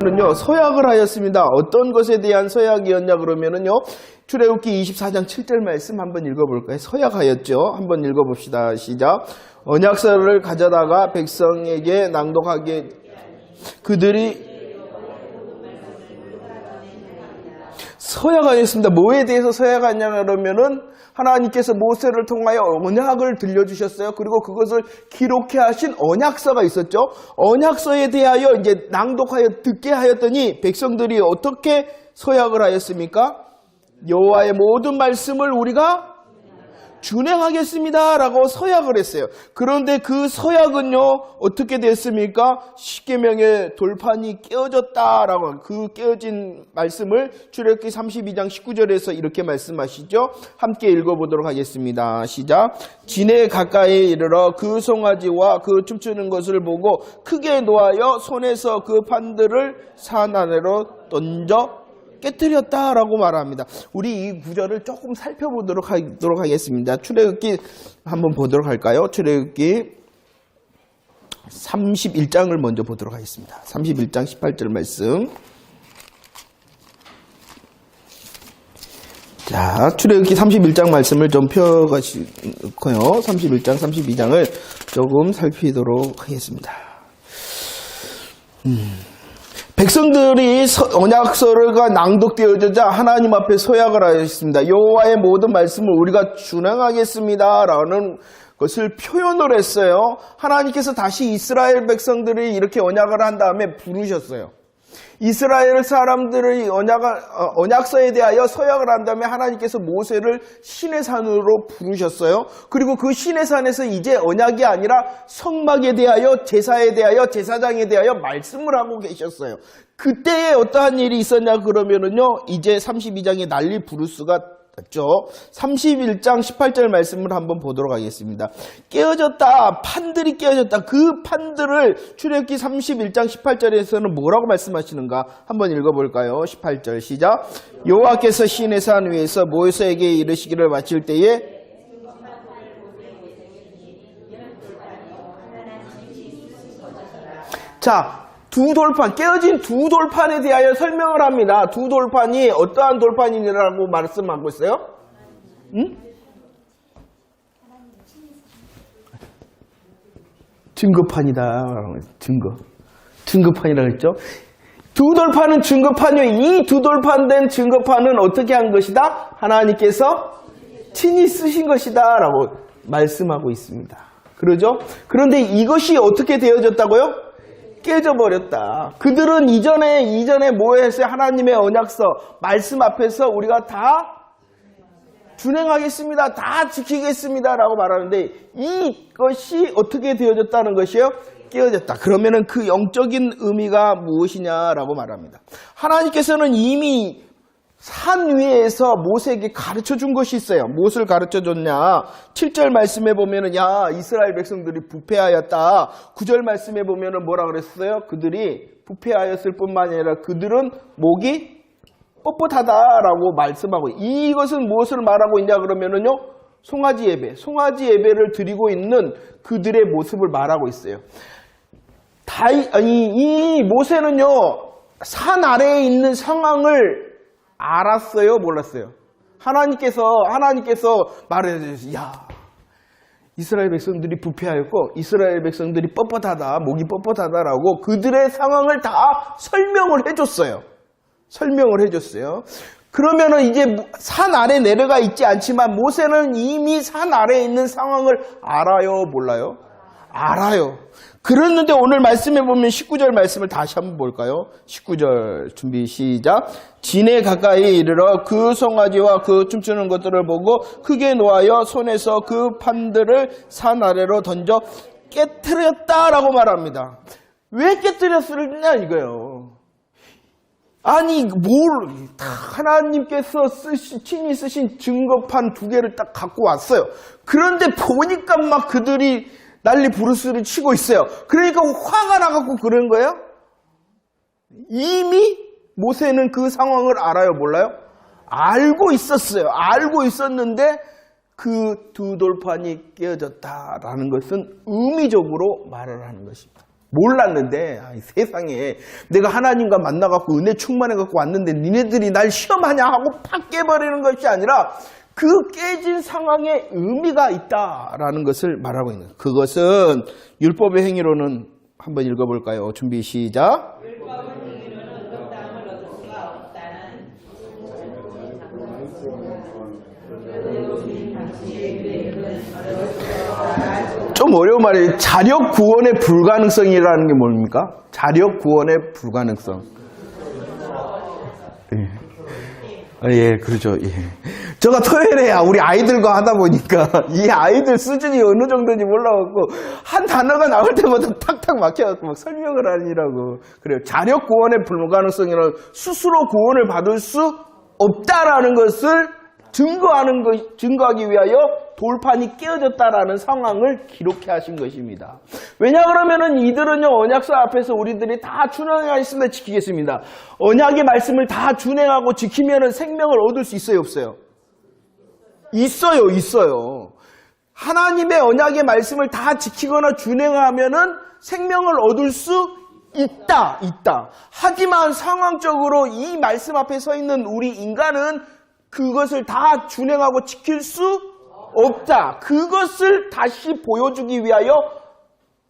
그러면은요, 서약을 하였습니다. 어떤 것에 대한 서약이었냐 그러면은요, 출애굽기 24장 7절 말씀 한번 읽어볼까요? 서약하였죠. 한번 읽어봅시다. 시작. 언약서를 가져다가 백성에게 낭독하게 그들이 서약하였습니다. 뭐에 대해서 서약하냐 그러면은 하나님께서 모세를 통하여 언약을 들려주셨어요. 그리고 그것을 기록해 하신 언약서가 있었죠. 언약서에 대하여 이제 낭독하여 듣게 하였더니 백성들이 어떻게 서약을 하였습니까? 여호와의 모든 말씀을 우리가 준행하겠습니다 라고 서약을 했어요. 그런데 그 서약은요 어떻게 됐습니까? 십계명의 돌판이 깨어졌다라고, 그 깨어진 말씀을 출애굽기 32장 19절에서 이렇게 말씀하시죠. 함께 읽어보도록 하겠습니다. 시작. 진에 가까이 이르러 그 송아지와 그 춤추는 것을 보고 크게 노하여 손에서 그 판들을 산 아래로 던져 깨뜨렸다라고 말합니다. 우리 이 구절을 조금 살펴보도록 하겠습니다. 출애굽기 한번 보도록 할까요? 출애굽기 31장을 먼저 보도록 하겠습니다. 31장 18절 말씀. 자, 출애굽기 31장 말씀을 좀 펴가시고요. 31장, 32장을 조금 살피도록 하겠습니다. 백성들이 언약서가 낭독되어지자 하나님 앞에 서약을 하였습니다. 여호와의 모든 말씀을 우리가 준행하겠습니다 라는 것을 표현을 했어요. 하나님께서 다시 이스라엘 백성들이 이렇게 언약을 한 다음에 부르셨어요. 이스라엘 사람들의 언약서에 대하여 서약을 한 다음에 하나님께서 모세를 시내산으로 부르셨어요. 그리고 그 시내산에서 이제 언약이 아니라 성막에 대하여, 제사에 대하여, 제사장에 대하여 말씀을 하고 계셨어요. 그때에 어떠한 일이 있었냐 그러면은요, 이제 32장에 난리 부르스가 죠. 31장 18절 말씀을 한번 보도록 하겠습니다. 깨어졌다, 판들이 깨어졌다. 그 판들을 출애굽기 31장 18절에서는 뭐라고 말씀하시는가 한번 읽어볼까요? 18절 시작. 여호와께서 시내산 위에서 모세에게 이르시기를 마칠 때에 자, 두 돌판, 깨어진 두 돌판에 대하여 설명을 합니다. 두 돌판이 어떠한 돌판이라고 말씀하고 있어요? 응? 증거판이다. 증거판이라고 했죠. 두 돌판은 증거판이요. 이 두 돌판 된 증거판은 어떻게 한 것이다? 하나님께서 친히 쓰신 것이다 라고 말씀하고 있습니다. 그러죠? 그런데 이것이 어떻게 되어졌다고요? 깨져버렸다. 그들은 이전에 뭐 했어요? 하나님의 언약서, 말씀 앞에서 우리가 다 준행하겠습니다. 다 지키겠습니다. 라고 말하는데 이것이 어떻게 되어졌다는 것이에요? 깨어졌다. 그러면은 그 영적인 의미가 무엇이냐라고 말합니다. 하나님께서는 이미 산 위에서 모세에게 가르쳐 준 것이 있어요. 무엇을 가르쳐 줬냐? 7절 말씀에 보면은 야, 이스라엘 백성들이 부패하였다. 9절 말씀에 보면은 뭐라 그랬어요? 그들이 부패하였을 뿐만 아니라 그들은 목이 뻣뻣하다라고 말씀하고, 이것은 무엇을 말하고 있냐 그러면은요, 송아지 예배를 드리고 있는 그들의 모습을 말하고 있어요. 이 모세는요, 산 아래에 있는 상황을 알았어요? 몰랐어요? 하나님께서 말해주셨어요. 야, 이스라엘 백성들이 부패하였고 이스라엘 백성들이 뻣뻣하다, 목이 뻣뻣하다라고 그들의 상황을 다 설명을 해줬어요. 그러면은 이제 산 아래 내려가 있지 않지만 모세는 이미 산 아래에 있는 상황을 알아요? 몰라요? 알아요. 그랬는데 오늘 말씀해 보면 19절 말씀을 다시 한번 볼까요? 19절 준비 시작. 진에 가까이 이르러 그 송아지와 그 춤추는 것들을 보고 크게 노하여 손에서 그 판들을 산 아래로 던져 깨뜨렸다라고 말합니다. 왜 깨뜨렸느냐 이거예요. 아니 하나님께서 친히 쓰신 증거판 2개를 딱 갖고 왔어요. 그런데 보니까 막 그들이 난리 부르스를 치고 있어요. 그러니까 화가 나갖고 그런 거예요? 이미 모세는 그 상황을 알아요? 몰라요? 알고 있었어요. 알고 있었는데 그 두 돌판이 깨어졌다라는 것은 의미적으로 말을 하는 것입니다. 몰랐는데 세상에 내가 하나님과 만나갖고 은혜 충만해갖고 왔는데 니네들이 날 시험하냐 하고 팍 깨버리는 것이 아니라 그 깨진 상황에 의미가 있다라는 것을 말하고 있는 거예요. 그것은 율법의 행위로는 한번 읽어볼까요? 준비 시작. 좀 어려운 말이에요. 자력 구원의 불가능성이라는 게 뭡니까? 자력 구원의 불가능성. 예, 그렇죠. 예. 제가 토요일에 우리 아이들과 하다 보니까 이 아이들 수준이 어느 정도인지 몰라갖고 한 단어가 나올 때마다 탁탁 막혀갖고 막 설명을 하느라고. 그래요. 자력 구원의 불가능성이라는 스스로 구원을 받을 수 없다라는 것을 증거하기 위하여 돌판이 깨어졌다라는 상황을 기록해 하신 것입니다. 왜냐 그러면은 이들은요, 언약서 앞에서 우리들이 다 준행하였습니다. 지키겠습니다. 언약의 말씀을 다 준행하고 지키면은 생명을 얻을 수 있어요, 없어요? 있어요. 하나님의 언약의 말씀을 다 지키거나 준행하면은 생명을 얻을 수 있다. 하지만 상황적으로 이 말씀 앞에 서 있는 우리 인간은 그것을 다 준행하고 지킬 수 없다. 그것을 다시 보여주기 위하여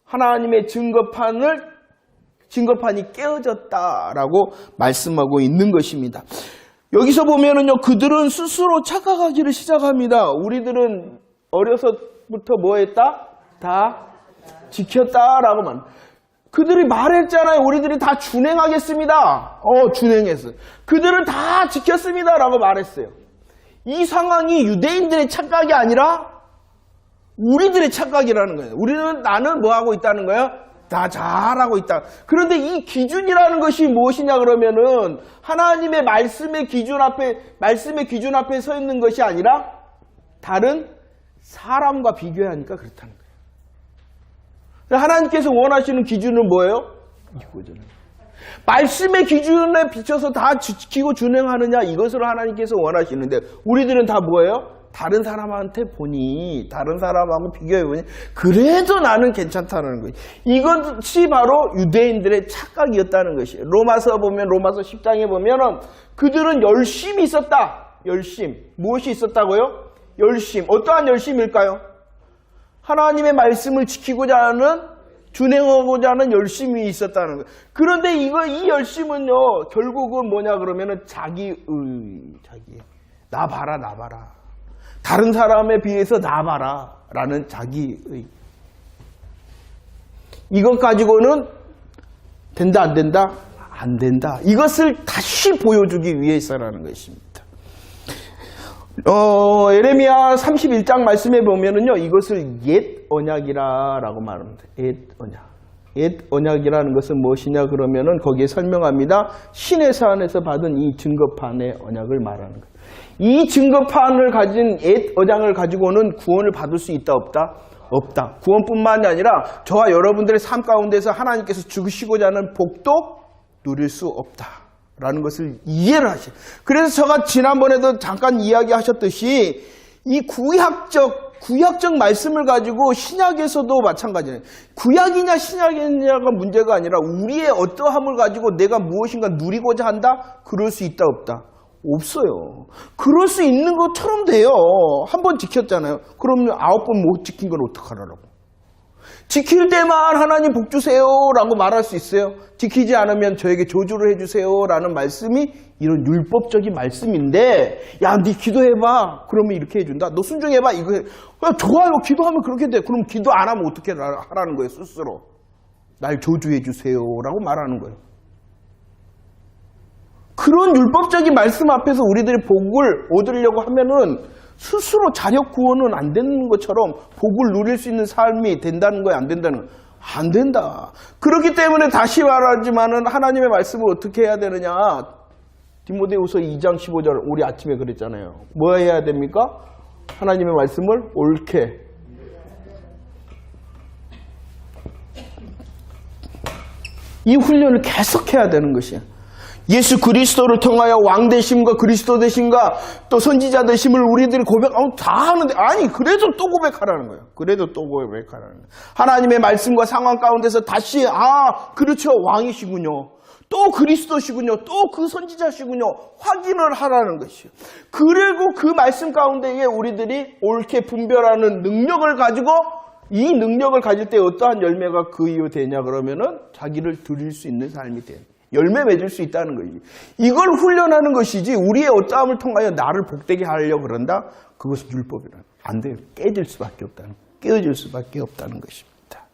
하나님의 증거판이 깨어졌다라고 말씀하고 있는 것입니다. 여기서 보면은요, 그들은 스스로 착각하기를 시작합니다. 우리들은 어려서부터 뭐 했다? 다 지켰다라고 말. 그들이 말했잖아요. 우리들이 다 준행하겠습니다. 준행했어요. 그들은 다 지켰습니다라고 말했어요. 이 상황이 유대인들의 착각이 아니라 우리들의 착각이라는 거예요. 나는 뭐 하고 있다는 거예요? 다 잘하고 있다. 그런데 이 기준이라는 것이 무엇이냐 그러면은 하나님의 말씀의 기준 앞에 서 있는 것이 아니라 다른 사람과 비교하니까 그렇다는 거예요. 하나님께서 원하시는 기준은 뭐예요? 이거잖아요. 말씀의 기준에 비춰서 다 지키고 준행하느냐, 이것을 하나님께서 원하시는데 우리들은 다 뭐예요? 다른 사람한테 보니, 다른 사람하고 비교해보니 그래도 나는 괜찮다는 거예요. 이것이 바로 유대인들의 착각이었다는 것이에요. 로마서 10장에 보면 그들은 열심이 있었다. 열심. 무엇이 있었다고요? 열심. 어떠한 열심일까요? 하나님의 말씀을 지키고자 하는, 준행하고자 하는 열심이 있었다는 거예요. 그런데 이 열심은요, 결국은 뭐냐 그러면은 자기. 나 봐라. 다른 사람에 비해서 나 봐라. 라는 자기의. 이것 가지고는 된다, 안 된다? 안 된다. 이것을 다시 보여주기 위해서라는 것입니다. 예레미야 31장 말씀에 보면은요, 이것을 옛 언약이라고 말합니다. 옛 언약. 옛 언약이라는 것은 무엇이냐 그러면은 거기에 설명합니다. 신의 산에서 받은 이 증거판의 언약을 말하는 거예요. 이 증거판을 가진 옛 언약을 가지고는 구원을 받을 수 있다, 없다? 없다. 구원뿐만이 아니라 저와 여러분들의 삶 가운데서 하나님께서 주시고자 하는 복도 누릴 수 없다. 라는 것을 이해를 하셔요. 그래서 제가 지난번에도 잠깐 이야기하셨듯이 이 구약적 말씀을 가지고 신약에서도 마찬가지예요. 구약이냐 신약이냐가 문제가 아니라 우리의 어떠함을 가지고 내가 무엇인가 누리고자 한다? 그럴 수 있다, 없다? 없어요. 그럴 수 있는 것처럼 돼요. 한 번 지켰잖아요. 그러면 9번 못 지킨 건 어떡하라고. 지킬 때만 하나님 복 주세요 라고 말할 수 있어요. 지키지 않으면 저에게 저주를 해주세요 라는 말씀이 이런 율법적인 말씀인데, 야, 네 기도해봐. 그러면 이렇게 해준다. 너 순종해봐. 이거 해. 좋아요. 기도하면 그렇게 돼. 그럼 기도 안 하면 어떻게 하라는 거예요, 스스로. 날 저주해 주세요 라고 말하는 거예요. 그런 율법적인 말씀 앞에서 우리들이 복을 얻으려고 하면은 스스로 자력 구원은 안 되는 것처럼 복을 누릴 수 있는 삶이 된다는 거야, 안 된다는 거야? 안 된다. 그렇기 때문에 다시 말하지만은 하나님의 말씀을 어떻게 해야 되느냐? 디모데후서 2장 15절 우리 아침에 그랬잖아요. 뭐 해야 됩니까? 하나님의 말씀을 옳게. 이 훈련을 계속해야 되는 것이야. 예수 그리스도를 통하여 왕 되심과 그리스도 되심과 또 선지자 되심을 우리들이 다 하는데, 아니 그래도 또 고백하라는 거예요. 그래도 또 고백하라는 거예요. 하나님의 말씀과 상황 가운데서 다시 그렇죠, 왕이시군요, 또 그리스도시군요, 또 그 선지자시군요 확인을 하라는 것이에요. 그리고 그 말씀 가운데에 우리들이 옳게 분별하는 능력을 가지고, 이 능력을 가질 때 어떠한 열매가 그 이후 되냐 그러면은 자기를 드릴 수 있는 삶이 돼요. 열매 맺을 수 있다는 거지. 이걸 훈련하는 것이지 우리의 어떠함을 통하여 나를 복되게 하려고 그런다? 그것은 율법이라 안 돼요. 깨질 수밖에 없다는, 깨어질 수밖에 없다는 것입니다.